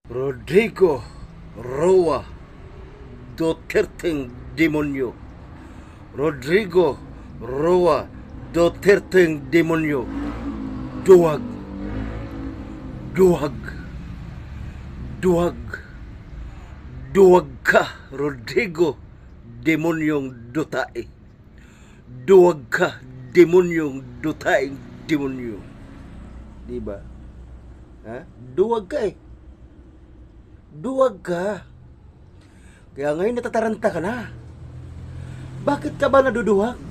Rodrigo Roa Duterteng demonyo. Rodrigo Roa Duterteng demonyo. Duwag. Duwag. Duwag. Duwag ka, Rodrigo, demonyong dutae. Duwag ka, demonyong dutaeng demonyo. Diba? Ha? Duwag ka eh. Duwag ka. Kaya ngayon natataranta ka na. Bakit ka ba naduduwag?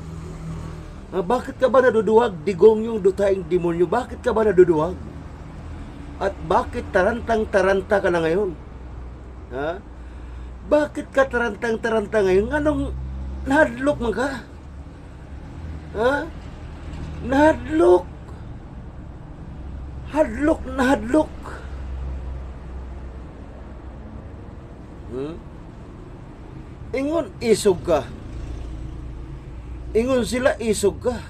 Bakit ka ba naduduwag, digong yung dutaing demonyo? Bakit ka ba naduduwag? At bakit tarantang-taranta ka na ngayon? Ha? Bakit ka tarantang-taranta ngayon? Anong nahadlok man ka? Ha? Nahadlok. Hadlok na hadlok. Ingon isog ka. Ingon sila isog ka.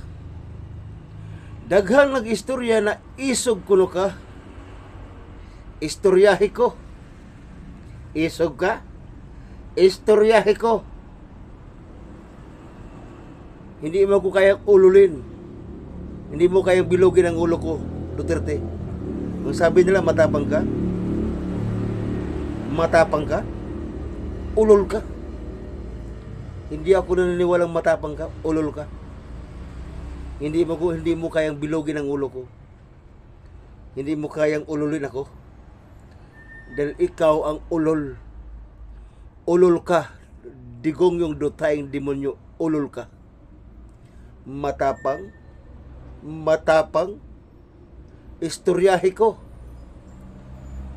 Daghang nag-istorya na isog kuno ka. Istoryahe ko. Isog ka. Istoryahe ko. Hindi mo ko kayang ululin. Hindi mo kayang bilugin ang ulo ko, Duterte. Ang sabi nila, matapang ka. Matapang ka. Ulol ka. Hindi ako naniniwalang matapang ka. Ulol ka. Hindi mo kayang bilugin ang ulo ko. Hindi mo kayang ululin ako. Dahil ikaw ang ulol. Ulol ka. Digong yung dutaing demonyo. Ulol ka. Matapang. Matapang. Istoryahe ko.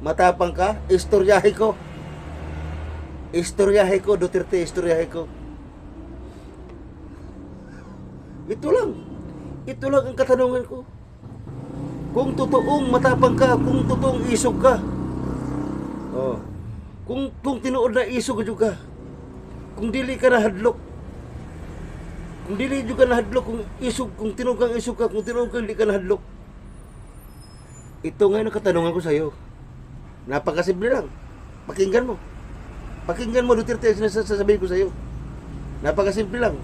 Matapang ka. Istoryahe ko. Istoryahe ko, Duterte. Istoryahe ko. Ito lang. Ito lang ang katanungan ko. Kung totoong matapang ka, kung totoong isog ka, kung tinuod na isog ka, kung dili ka na hadlok, kung dili ka na hadlok, kung isog, kung tinuod kang isog ka, kung tinuod kang hindi ka na hadlok, ito ngayon ang katanungan ko sa iyo. Napakasimple lang. Pakinggan mo. Pakinggan mo, Duterte, ang sinasabihin ko sa iyo. Napakasimple lang.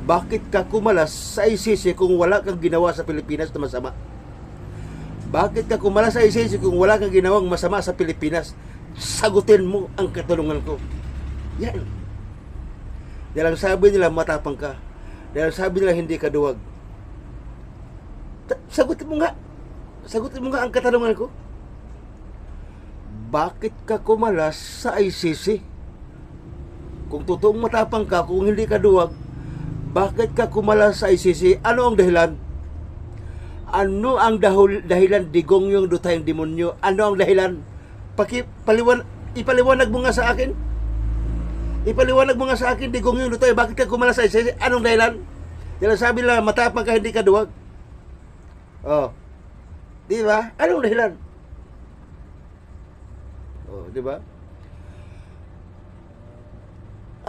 Bakit ka kumalas sa ICC kung wala kang ginawa sa Pilipinas na masama? Bakit ka kumalas sa ICC kung wala kang ginawang masama sa Pilipinas? Sagutin mo ang katanungan ko. Yan. Dahil ang sabi nila, matapang ka. Dahil ang sabi nila, hindi ka duwag. Sagutin mo nga. Sagutin mo nga ang katanungan ko. Bakit ka kumalas sa ICC? Kung totoong matapang ka, kung hindi ka duwag, bakit ka kumalas sa ICC? Ano ang dahilan? Ano ang dahilan, digong yung dutayang demonyo? Ano ang dahilan? Ipaliwanag mo nga sa akin. Ipaliwanag mo nga sa akin, digong yung dutay. Bakit ka kumalas sa ICC? Anong dahilan? Dahil sabi nila, matapang ka, hindi ka duwag. Di ba? Anong dahilan? Di ba?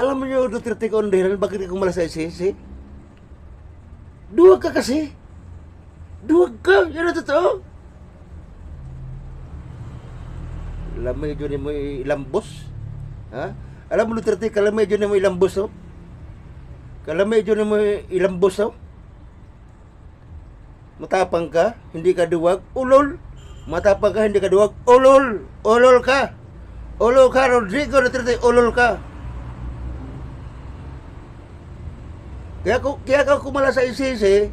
Alam mo nyo, Duterte, kung dahilan, bakit ka kumalas sa ICC? Duwag ka kasi. Duwag ka. Yan ang totoo. Lamay dyan mo ilambos. Ha? Alam mo, Duterte, kalamay dyan mo ilambos, oh? Kalamay dyan mo ilambos, oh? Matapang ka, hindi ka duwag, ulol. Matapang ka, hindi ka duwag, ulol. Ulol ka. Ulol ka, Rodrigo Duterte, ulol ka. Kaya ka kumala sa ICC.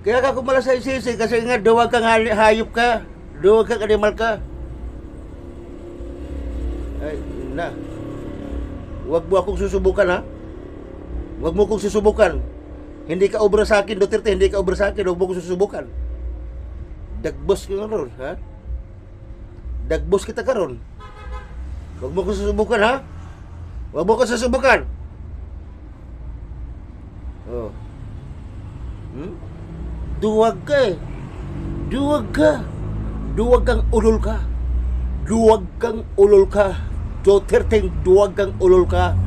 Kaya ka kumala sa ICC kasi nga duwag kang hayop ka. Duwag kang animal ka. Ay, na. Huwag mo akong susubukan, ha? Huwag mo akong susubukan. Hindi ka obra sa akin, Duterte. Hindi ka obra sa akin. Huwag mo akong susubukan. Dagbos ka ron, ha? Dagbos kita ka ron. Huwag mo akong susubukan, ha? Huwag mo akong susubukan. Duwag ka eh. Duwag ka. Duwag kang ulol ka. Duwag kang ulol ka. Duterte, duwag kang ulol ka.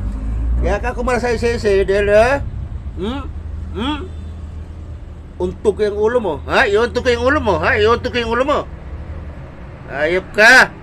Kaya ka kumala sa ICC dahil Untok yung ulo mo. Ha? Iuntok yung ulo mo. Ha? Iuntok yung ulo mo. Ayop ka!